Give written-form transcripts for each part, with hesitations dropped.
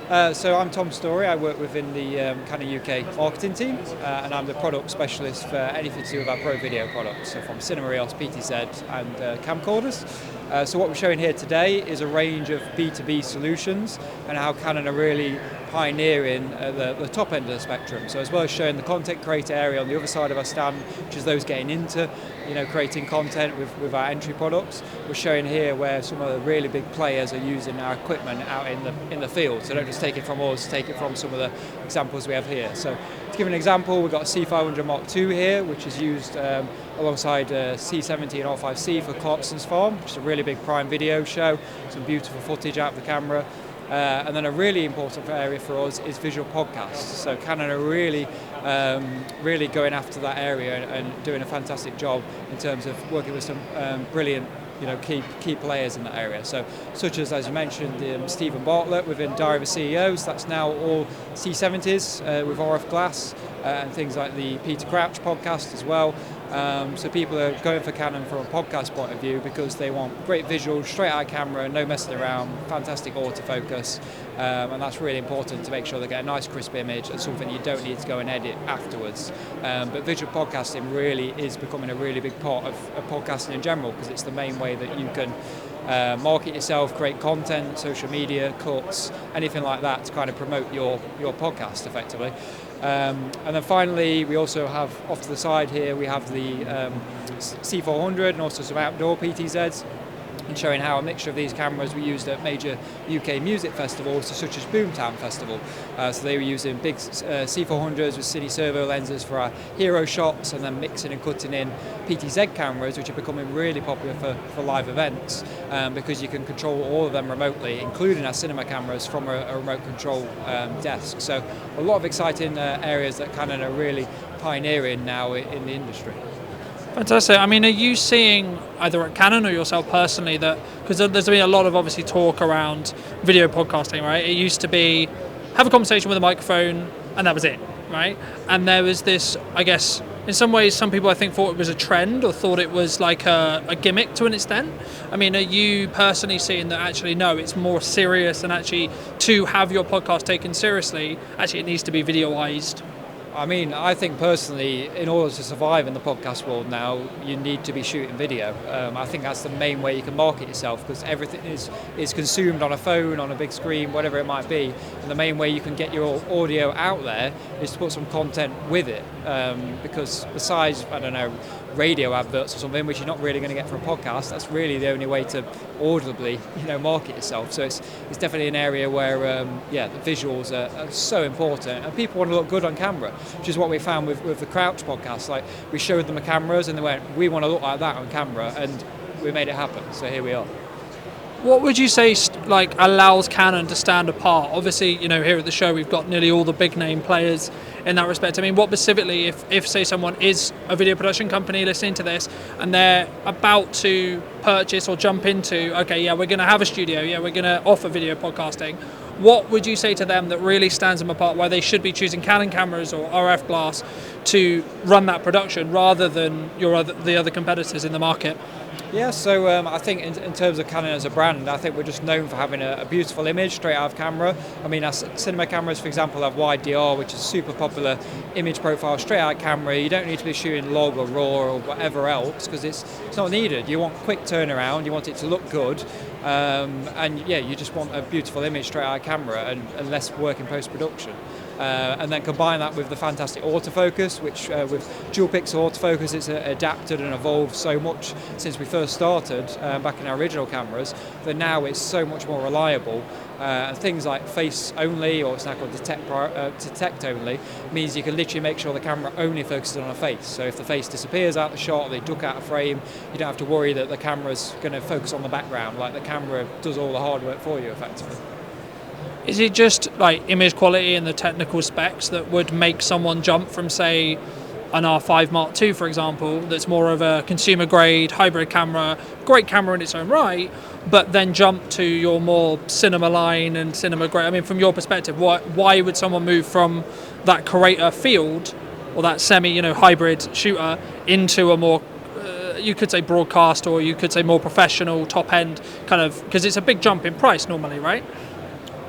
So I'm Tom Storey. I work within the Canon UK marketing team, and I'm the product specialist for anything to do with our pro video products, so from cinema reels, PTZ and camcorders. So what we're showing here today is a range of B2B solutions and how Canon are really pioneering the top end of the spectrum. So as well as showing the content creator area on the other side of our stand, which is those getting into creating content with our entry products, we're showing here where some of the really big players are using our equipment out in the field. So don't just take it from us, take it from some of the examples we have here. So to give an example, we've got a C500 Mark II here, which is used alongside C70 and R5C for Clarkson's farm, which is a really big prime video show, some beautiful footage out of the camera. And then a really important area for us is visual podcasts. So Canon are really going after that area and doing a fantastic job in terms of working with some brilliant key players in that area. So such as you mentioned, Stephen Bartlett within Diary of a CEO, so that's now all C70s with RF glass, and things like the Peter Crouch podcast as well. So people are going for Canon from a podcast point of view because they want great visuals, straight out of camera, no messing around, fantastic autofocus, and that's really important to make sure they get a nice crisp image and something you don't need to go and edit afterwards. But visual podcasting really is becoming a really big part of podcasting in general, because it's the main way that you can market yourself, create content, social media, cuts, anything like that to kind of promote your podcast effectively. And then finally, we also have off to the side here, we have the C400 and also some outdoor PTZs, and showing how a mixture of these cameras were used at major UK music festivals, such as Boomtown Festival. So they were using big C400s with cine servo lenses for our hero shots, and then mixing and cutting in PTZ cameras, which are becoming really popular for live events, because you can control all of them remotely, including our cinema cameras from a remote control desk. So a lot of exciting areas that Canon are really pioneering now in the industry. Fantastic. I mean, are you seeing either at Canon or yourself personally that, because there's been a lot of obviously talk around video podcasting, right? It used to be have a conversation with a microphone and that was it, right? And there was this, I guess, in some ways, some people I think thought it was a trend or thought it was like a gimmick to an extent. I mean, are you personally seeing that actually, no, it's more serious, and actually to have your podcast taken seriously, actually it needs to be videoized? I mean, I think personally, in order to survive in the podcast world now, you need to be shooting video. I think that's the main way you can market yourself, because everything is consumed on a phone, on a big screen, whatever it might be. And the main way you can get your audio out there is to put some content with it. Because besides, I don't know, radio adverts or something, which you're not really going to get from a podcast, that's really the only way to audibly, market yourself. So it's definitely an area where, the visuals are so important, and people want to look good on camera, which is what we found with the Crouch podcast. Like, we showed them the cameras and they went, we want to look like that on camera, and we made it happen. So here we are. What would you say allows Canon to stand apart? Obviously, here at the show we've got nearly all the big name players in that respect. I mean, what specifically, if say someone is a video production company listening to this and they're about to purchase or jump into, we're going to have a studio, we're going to offer video podcasting, what would you say to them that really stands them apart, why they should be choosing Canon cameras or RF glass to run that production rather than the other competitors in the market? Yeah, so I think in terms of Canon as a brand, I think we're just known for having a beautiful image straight out of camera. I mean, our cinema cameras, for example, have wide DR, which is super popular image profile straight out of camera. You don't need to be shooting log or raw or whatever else, because it's not needed. You want quick turnaround, you want it to look good, you just want a beautiful image straight out of camera and less work in post-production. And then combine that with the fantastic autofocus, which with dual pixel autofocus, it's adapted and evolved so much since we first started back in our original cameras, that now it's so much more reliable. And things like face only, or it's now called detect only, means you can literally make sure the camera only focuses on a face. So if the face disappears out the shot, they duck out of frame, you don't have to worry that the camera's going to focus on the background. Like, the camera does all the hard work for you effectively. Is it just like image quality and the technical specs that would make someone jump from, say, an R5 Mark II, for example, that's more of a consumer grade hybrid camera, great camera in its own right, but then jump to your more cinema line and cinema grade? I mean, from your perspective, why would someone move from that creator field or that hybrid shooter into a more you could say broadcast, or you could say more professional top end kind of, because it's a big jump in price normally, right?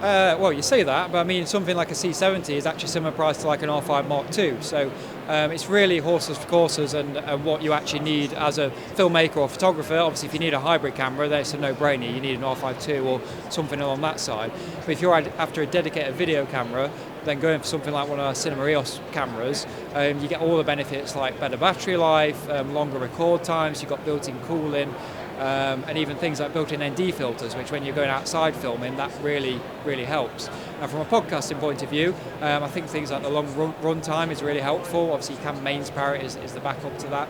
Well, you say that, but I mean something like a C70 is actually similar price to like an R5 Mark II. So it's really horses for courses and what you actually need as a filmmaker or photographer. Obviously, if you need a hybrid camera, then it's a no-brainer. You need an R5 II or something along that side. But if you're after a dedicated video camera, then going for something like one of our Cinema EOS cameras, you get all the benefits like better battery life, longer record times, you've got built-in cooling, and even things like built-in ND filters, which when you're going outside filming, that really, really helps. And from a podcasting point of view, I think things like the long run time is really helpful. Obviously, you can mains parrot is the backup to that.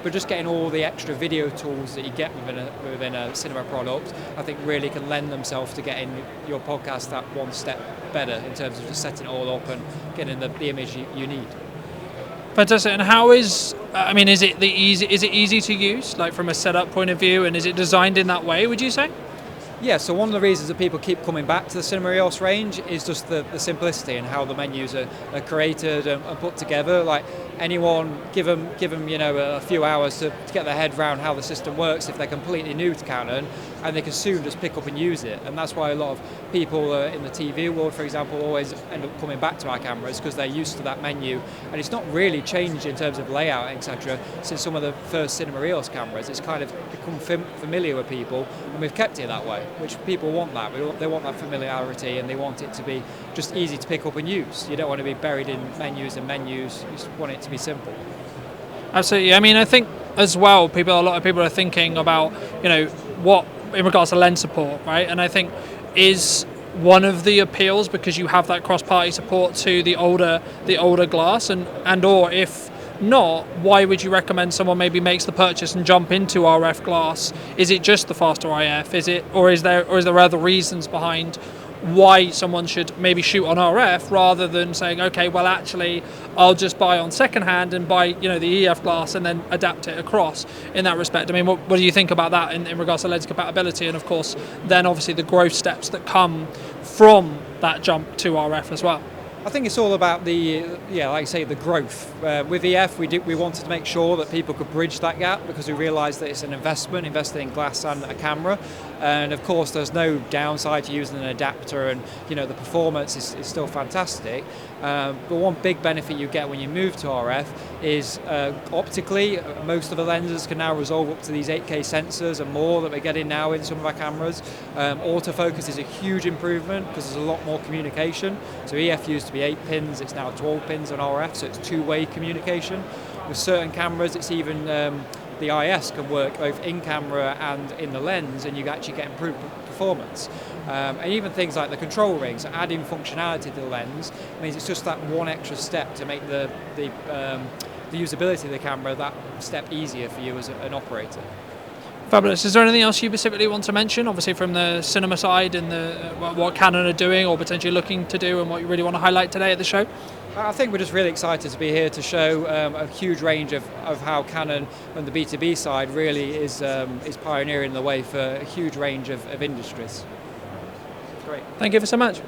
But just getting all the extra video tools that you get within a cinema product, I think really can lend themselves to getting your podcast that one step better in terms of just setting it all up and getting the image you need. Fantastic. And how is it easy to use, like from a setup point of view, and is it designed in that way, would you say? Yeah, so one of the reasons that people keep coming back to the Cinema EOS range is just the simplicity and how the menus are created and put together. Like anyone, give them a few hours to get their head around how the system works if they're completely new to Canon, and they can soon just pick up and use it. And that's why a lot of people in the TV world, for example, always end up coming back to our cameras because they're used to that menu. And it's not really changed in terms of layout, etc. since some of the first Cinema EOS cameras. It's kind of become familiar with people, and we've kept it that way, which people want that. They want that familiarity, and they want it to be just easy to pick up and use. You don't want to be buried in menus and menus. You just want it to be simple. Absolutely. I mean, I think as well, a lot of people are thinking about, what in regards to lens support, right? And I think is one of the appeals, because you have that cross-party support to the older glass, and or if not, why would you recommend someone maybe makes the purchase and jump into RF glass? Is it just the faster IF? Is there other reasons behind why someone should maybe shoot on RF rather than saying, okay, well actually I'll just buy on second hand and buy the EF glass and then adapt it across in that respect? I mean, what do you think about that in regards to lens compatibility, and of course then obviously the growth steps that come from that jump to RF as well? I think it's all about like I say, the growth. With EF, we wanted to make sure that people could bridge that gap because we realised that it's an investing in glass and a camera. And of course, there's no downside to using an adapter, and the performance is still fantastic. But one big benefit you get when you move to RF is optically, most of the lenses can now resolve up to these 8K sensors and more that we're getting now in some of our cameras. Autofocus is a huge improvement because there's a lot more communication. So EF used to be 8 pins, it's now 12 pins on RF, so it's two-way communication. With certain cameras, it's even the IS can work both in camera and in the lens, and you actually get improved performance. And even things like the control rings, adding functionality to the lens means it's just that one extra step to make the usability of the camera that step easier for you as an operator. Fabulous. Is there anything else you specifically want to mention, obviously from the cinema side and what Canon are doing or potentially looking to do, and what you really want to highlight today at the show? I think we're just really excited to be here to show a huge range of how Canon on the B2B side really is pioneering the way for a huge range of industries. Great. Thank you so much.